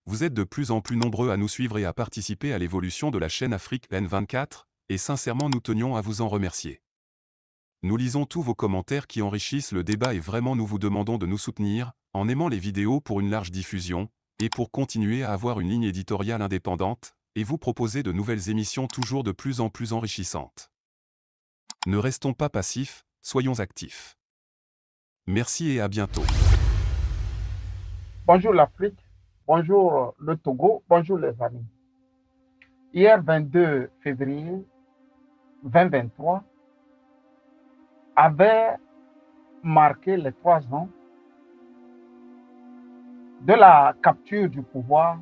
Vous êtes de plus en plus nombreux à nous suivre et à participer à l'évolution de la chaîne Afrique N24, et sincèrement nous tenions à vous en remercier. Nous lisons tous vos commentaires qui enrichissent le débat et vraiment nous vous demandons de nous soutenir, en aimant les vidéos pour une large diffusion, et pour continuer à avoir une ligne éditoriale indépendante, et vous proposer de nouvelles émissions toujours de plus en plus enrichissantes. Ne restons pas passifs, soyons actifs. Merci et à bientôt. Bonjour l'Afrique, bonjour le Togo, bonjour les amis. Hier 22 février 2023 avait marqué les 3 ans de la capture du pouvoir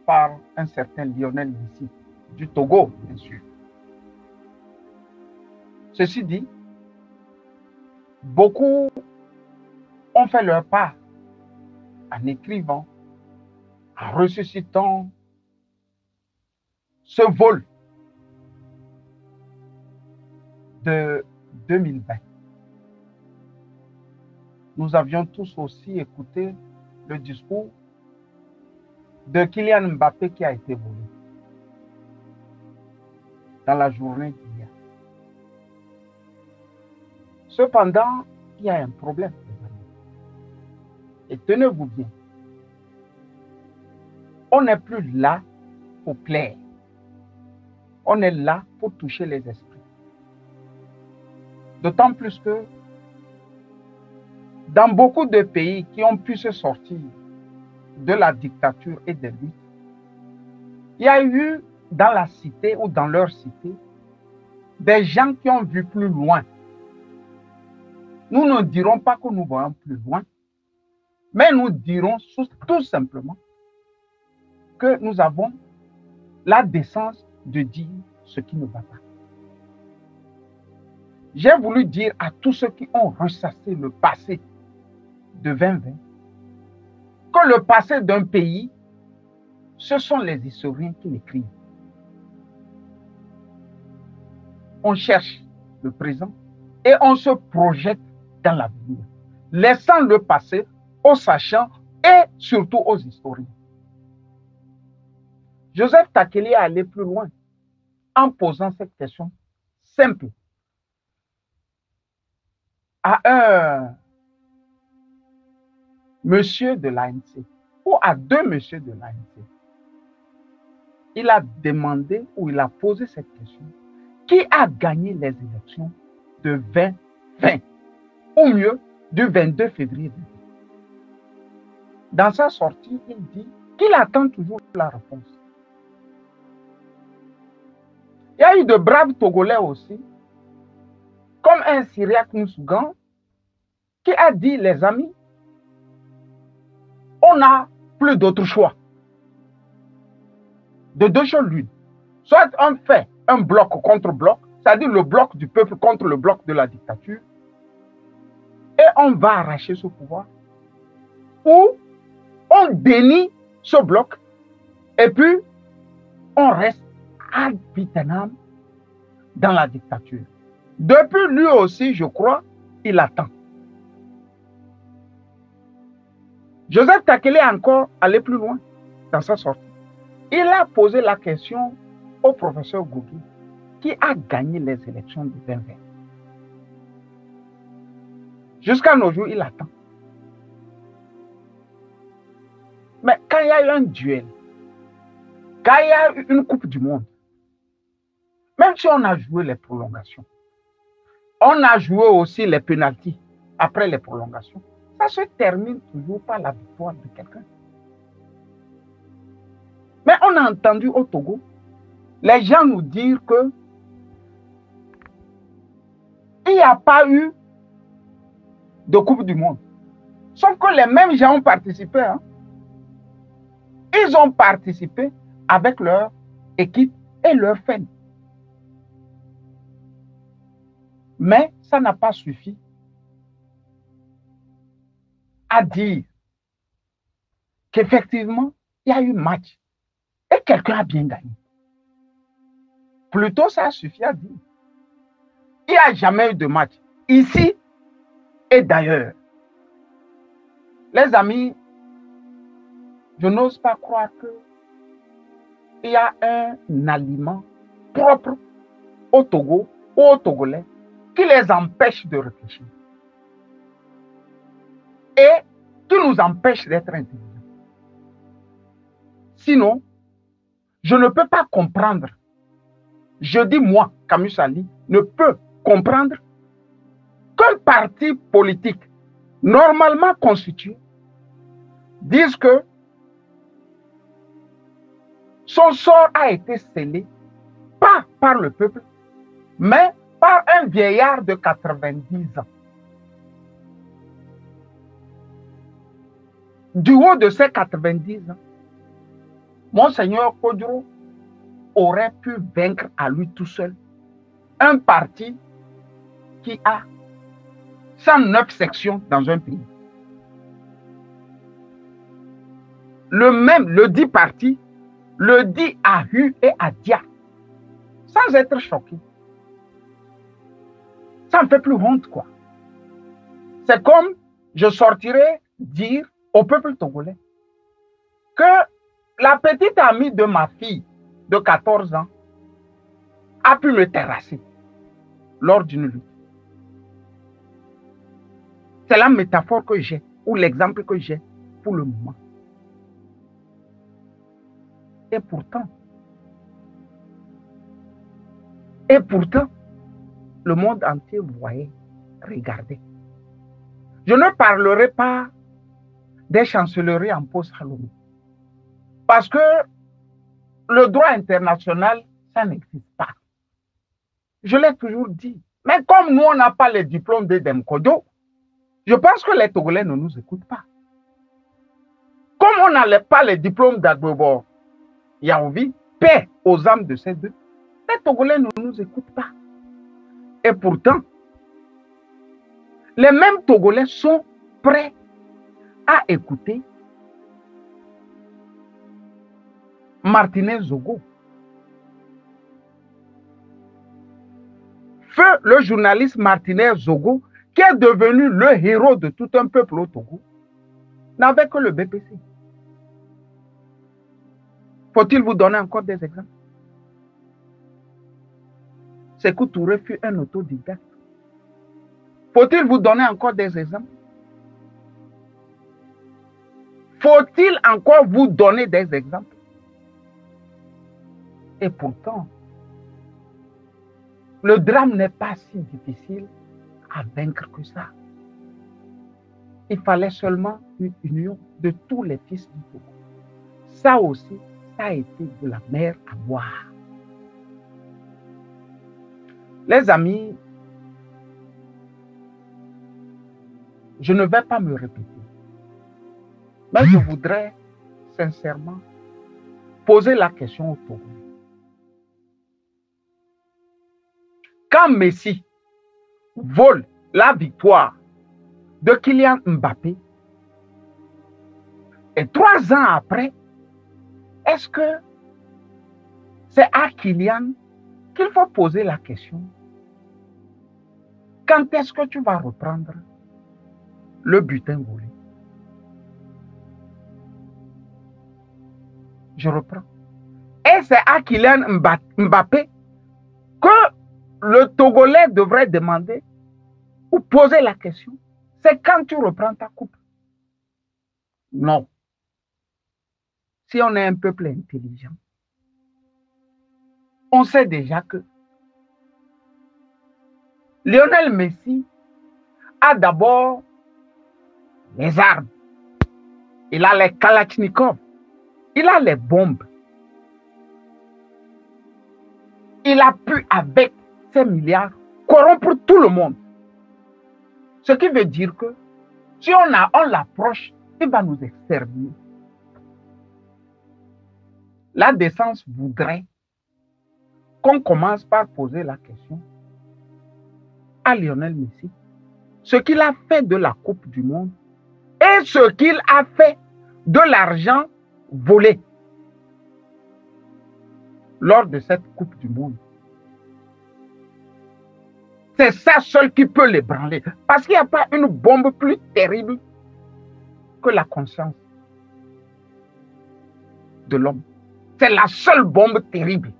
par un certain Lionel Messi, du Togo bien sûr. Ceci dit, beaucoup ont fait leur part en écrivant, en ressuscitant ce vol de 2020. Nous avions tous aussi écouté le discours de Kylian Mbappé qui a été volé dans la journée d'hier. Cependant, il y a un problème. Et tenez-vous bien, on n'est plus là pour plaire. On est là pour toucher les esprits. D'autant plus que dans beaucoup de pays qui ont pu se sortir de la dictature et des luttes, il y a eu dans la cité ou dans leur cité des gens qui ont vu plus loin. Nous ne dirons pas que nous voyons plus loin, mais nous dirons tout simplement que nous avons la décence de dire ce qui ne va pas. J'ai voulu dire à tous ceux qui ont ressassé le passé de 2020 que le passé d'un pays, ce sont les historiens qui l'écrivent. On cherche le présent et on se projette dans l'avenir, laissant le passé aux sachants et surtout aux historiens. Joseph Takeli est allé plus loin en posant cette question simple à un monsieur de l'ANC ou à 2 messieurs de l'ANC. Il a demandé ou il a posé cette question: qui a gagné les élections de 2020 ou mieux du 22 février? Dans sa sortie, il dit qu'il attend toujours la réponse. Il y a eu de braves Togolais aussi, comme un Syriac Moussougan, qui a dit: les amis, on n'a plus d'autre choix. De 2 choses l'une. Soit on fait un bloc contre bloc, c'est-à-dire le bloc du peuple contre le bloc de la dictature, et on va arracher ce pouvoir, ou on dénie ce bloc, et puis on reste ad vitam dans la dictature. Depuis lui aussi, je crois, il attend. Joseph Takeli est encore allé plus loin dans sa sortie. Il a posé la question au professeur Gougui, qui a gagné les élections de 2020. Jusqu'à nos jours, il attend. Mais quand il y a eu un duel, quand il y a eu une Coupe du Monde, même si on a joué les prolongations, on a joué aussi les pénaltys après les prolongations, ça se termine toujours par la victoire de quelqu'un. Mais on a entendu au Togo les gens nous dire que il n'y a pas eu de Coupe du Monde. Sauf que les mêmes gens ont participé. Hein. Ils ont participé avec leur équipe et leur fan. Mais ça n'a pas suffi à dire qu'effectivement, il y a eu match et quelqu'un a bien gagné. Plutôt, ça suffit à dire: il n'y a jamais eu de match, ici et d'ailleurs. Les amis, je n'ose pas croire qu'il y a un aliment propre au Togo ou aux Togolais qui les empêche de réfléchir et qui nous empêche d'être intelligents. Sinon, je ne peux pas comprendre. Je dis moi, Camus Ali, ne peux comprendre qu'un parti politique normalement constitué dise que son sort a été scellé, pas par le peuple, mais par un vieillard de 90 ans. Du haut de ces 90 ans, Monseigneur Kodjo aurait pu vaincre à lui tout seul un parti qui a 109 sections dans un pays. Le dit parti, le dit à Hu et à Dia, sans être choqué. Ça me fait plus honte, quoi. C'est comme je sortirais dire au peuple togolais que la petite amie de ma fille de 14 ans a pu me terrasser lors d'une lutte. C'est la métaphore que j'ai, ou l'exemple que j'ai pour le moment. Et pourtant, le monde entier voyait, regardait. Je ne parlerai pas des chancelleries en post-Salomon. Parce que le droit international, ça n'existe pas. Je l'ai toujours dit. Mais comme nous, on n'a pas les diplômes de Demkodo, je pense que les Togolais ne nous écoutent pas. Comme on n'a pas les diplômes d'Agbobo Yaouvi, paix aux âmes de ces deux, les Togolais ne nous écoutent pas. Et pourtant, les mêmes Togolais sont prêts à écouter Martinez Zogo. Feu le journaliste Martinez Zogo, qui est devenu le héros de tout un peuple au Togo, n'avait que le BPC. Faut-il vous donner encore des exemples? Sékou Touré fut un autodidacte. Faut-il vous donner encore des exemples? Faut-il encore vous donner des exemples? Et pourtant, le drame n'est pas si difficile à vaincre que ça. Il fallait seulement une union de tous les fils du Togo. Ça aussi, ça a été de la mer à boire. Les amis, je ne vais pas me répéter, mais je voudrais sincèrement poser la question au Togo. Quand Messi vole la victoire de Kylian Mbappé, et 3 ans après, est-ce que c'est à Kylian qu'il faut poser la question? Quand est-ce que tu vas reprendre le butin volé? Je reprends. Et c'est à Kylian Mbappé que le Togolais devrait demander ou poser la question. C'est quand tu reprends ta coupe? Non. Si on est un peuple intelligent, on sait déjà que Lionel Messi a d'abord les armes. Il a les Kalachnikov. Il a les bombes. Il a pu, avec ces milliards, corrompre tout le monde. Ce qui veut dire que si on l'approche, il va nous exterminer. La décence voudrait qu'on commence par poser la question à Lionel Messi, ce qu'il a fait de la Coupe du Monde et ce qu'il a fait de l'argent volé lors de cette Coupe du Monde. C'est ça seul qui peut l'ébranler. Parce qu'il n'y a pas une bombe plus terrible que la conscience. de l'homme. C'est la seule bombe terrible.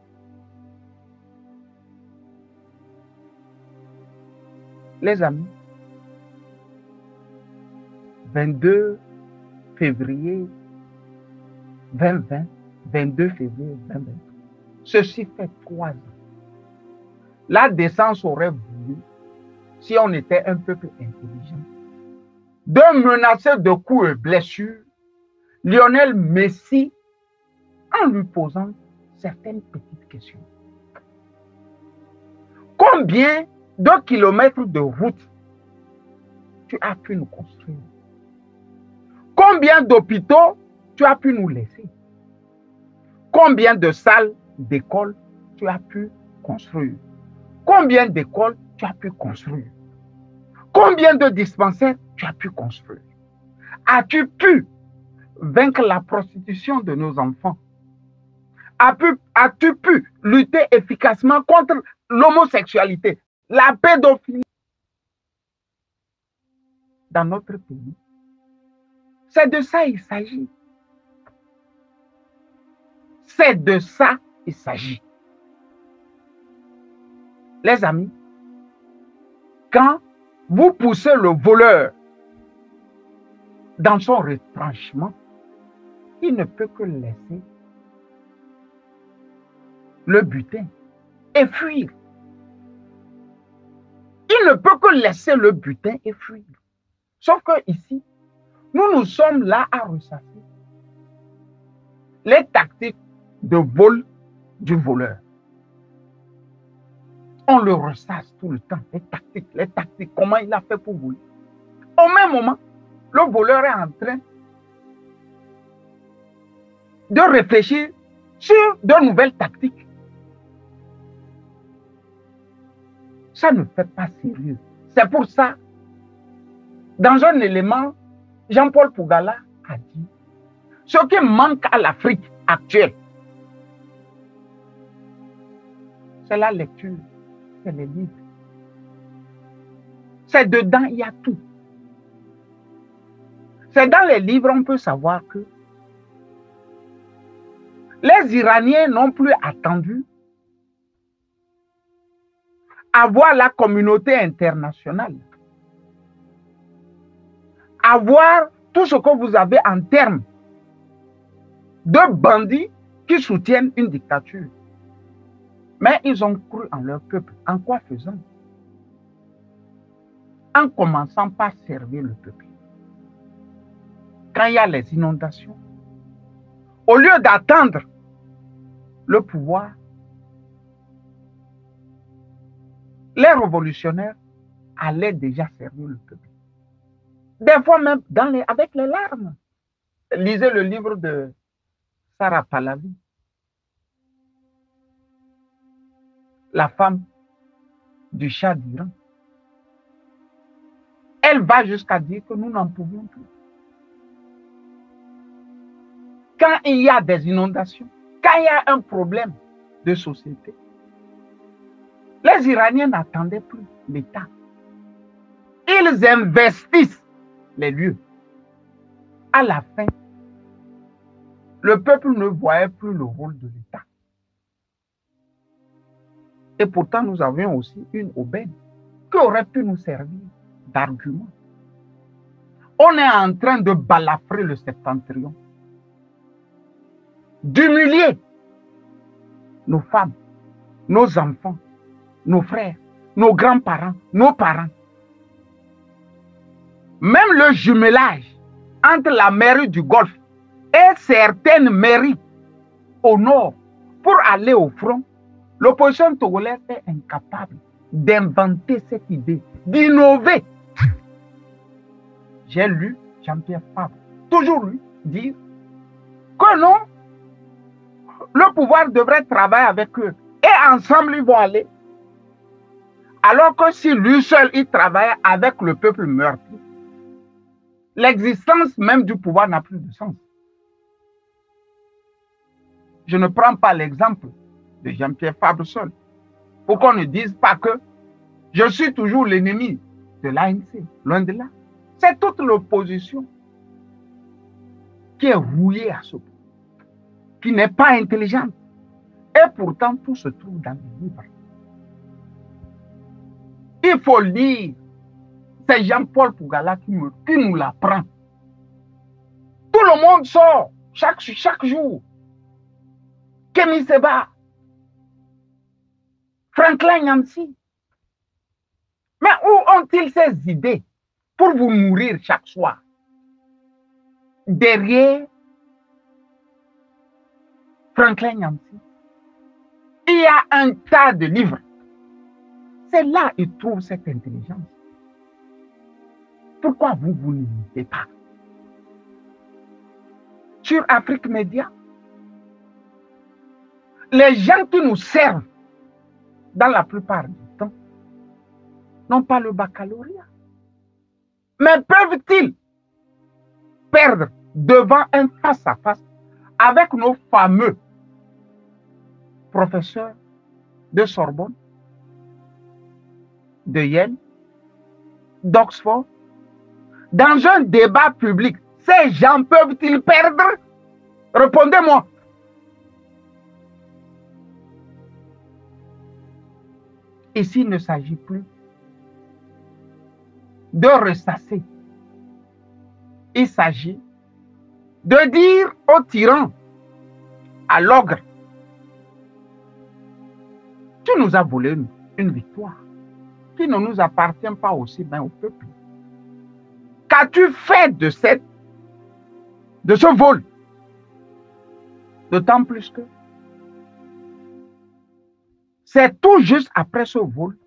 Les amis, 22 février 2020, 22 février 2020. Ceci fait 3 ans. La décence aurait voulu, si on était un peuple intelligent, de menacer de coups et blessures Lionel Messi en lui posant certaines petites questions. Combien de kilomètres de route tu as pu nous construire? Combien d'hôpitaux tu as pu nous laisser? Combien de salles d'école tu as pu construire? Combien d'écoles tu as pu construire? Combien de dispensaires tu as pu construire? As-tu pu vaincre la prostitution de nos enfants? As-tu pu lutter efficacement contre l'homosexualité, la pédophilie dans notre pays? C'est de ça il s'agit. C'est de ça il s'agit. Les amis, quand vous poussez le voleur dans son retranchement, il ne peut que laisser le butin et fuir. Il ne peut que laisser le butin et fuir. Sauf que ici, nous sommes là à ressasser les tactiques de vol du voleur. On le ressasse tout le temps, les tactiques, comment il a fait pour voler. Au même moment, le voleur est en train de réfléchir sur de nouvelles tactiques. Ça ne fait pas sérieux. C'est pour ça, dans un élément, Jean-Paul Pougala a dit, ce qui manque à l'Afrique actuelle, c'est la lecture, c'est les livres. C'est dedans, il y a tout. C'est dans les livres, on peut savoir que les Iraniens n'ont plus attendu à voir la communauté internationale, à voir tout ce que vous avez en termes de bandits qui soutiennent une dictature. Mais ils ont cru en leur peuple. En quoi faisant? En commençant par servir le peuple. Quand il y a les inondations, au lieu d'attendre le pouvoir, les révolutionnaires allaient déjà servir le peuple. Des fois même avec les larmes. Lisez le livre de Sarah Pahlavi, la femme du Shah d'Iran. Elle va jusqu'à dire que nous n'en pouvions plus. Quand il y a des inondations, quand il y a un problème de société, les Iraniens n'attendaient plus l'État. Ils investissent les lieux. À la fin, le peuple ne voyait plus le rôle de l'État. Et pourtant, nous avions aussi une aubaine qui aurait pu nous servir d'argument. On est en train de balafrer le septentrion, d'humilier nos femmes, nos enfants, nos frères, nos grands-parents, nos parents. Même le jumelage entre la mairie du Golfe et certaines mairies au nord pour aller au front, l'opposition togolaise est incapable d'inventer cette idée, d'innover. J'ai lu Jean-Pierre Fabre, toujours lui, dire que non, le pouvoir devrait travailler avec eux et ensemble ils vont aller. Alors que si lui seul il travaille avec le peuple meurtri, l'existence même du pouvoir n'a plus de sens. Je ne prends pas l'exemple de Jean-Pierre Fabre seul, pour qu'on ne dise pas que je suis toujours l'ennemi de l'ANC, loin de là. C'est toute l'opposition qui est rouillée à ce point. qui n'est pas intelligente. Et pourtant, tout se trouve dans les livres. Il faut lire. C'est Jean-Paul Pougala qui nous l'apprend. Tout le monde sort chaque jour. Kémy Séba, Franklin Nyamsi. Mais où ont-ils ces idées pour vous nourrir chaque soir? Derrière Franklin Nyamsi, il y a un tas de livres. C'est là qu'ils trouvent cette intelligence. Pourquoi vous ne lisez pas? Sur Afrique Média, les gens qui nous servent, dans la plupart du temps, n'ont pas le baccalauréat. Mais peuvent-ils perdre devant un face-à-face avec nos fameux professeurs de Sorbonne, de Yale, d'Oxford? Dans un débat public, ces gens peuvent-ils perdre? Répondez-moi. Ici, il ne s'agit plus de ressasser. Il s'agit de dire au tyran, à l'ogre, tu nous as volé une victoire qui ne nous appartient pas aussi bien au peuple. Qu'as-tu fait de ce vol? D'autant plus que c'est tout juste après ce vol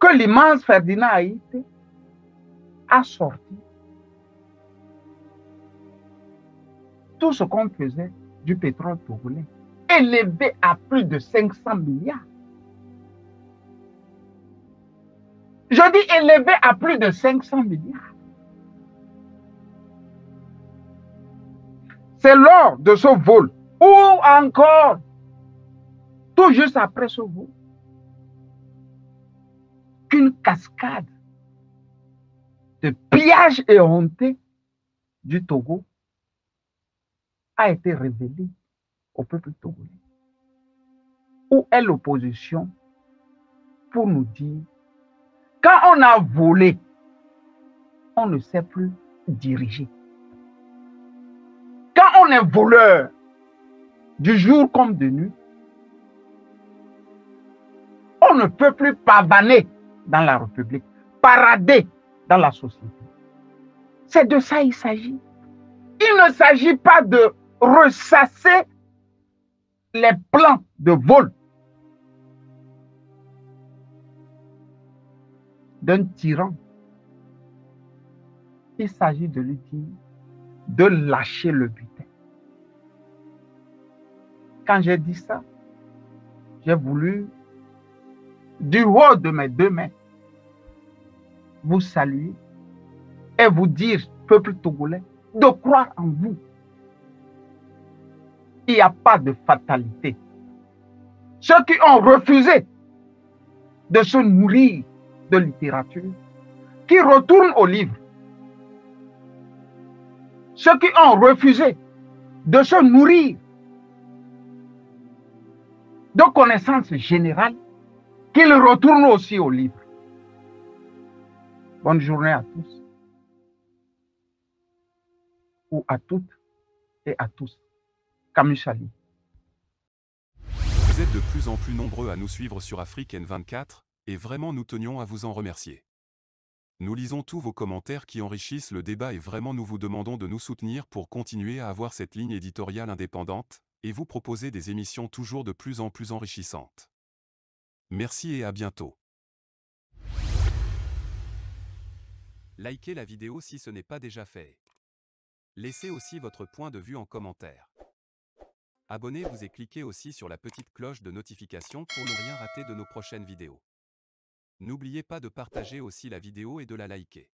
que l'immense Ferdinand Haïté a sorti tout ce qu'on faisait du pétrole togolais, élevé à plus de 500 milliards. Je dis élevé à plus de 500 milliards. C'est lors de ce vol, ou encore, tout juste après ce vol, qu'une cascade de pillage éhonté du Togo a été révélée au peuple togolais. Où est l'opposition pour nous dire, quand on a volé, on ne sait plus diriger. Quand on est voleur, du jour comme de nuit, on ne peut plus pavaner dans la République, parader dans la société. C'est de ça il s'agit. Il ne s'agit pas de ressasser les plans de vol d'un tyran. Il s'agit de lui dire de lâcher le butin. Quand j'ai dit ça, j'ai voulu, du haut de mes deux mains, vous saluer et vous dire, peuple togolais, de croire en vous. Il n'y a pas de fatalité. Ceux qui ont refusé de se nourrir de littérature, qui retournent au livre. Ceux qui ont refusé de se nourrir de connaissances générales, qu'ils retournent aussi au livre. Bonne journée à tous, ou à toutes et à tous. Camus Chali. Vous êtes de plus en plus nombreux à nous suivre sur Afrique N24, et vraiment nous tenions à vous en remercier. Nous lisons tous vos commentaires qui enrichissent le débat et vraiment nous vous demandons de nous soutenir pour continuer à avoir cette ligne éditoriale indépendante, et vous proposer des émissions toujours de plus en plus enrichissantes. Merci et à bientôt. Likez la vidéo si ce n'est pas déjà fait. Laissez aussi votre point de vue en commentaire. Abonnez-vous et cliquez aussi sur la petite cloche de notification pour ne rien rater de nos prochaines vidéos. N'oubliez pas de partager aussi la vidéo et de la liker.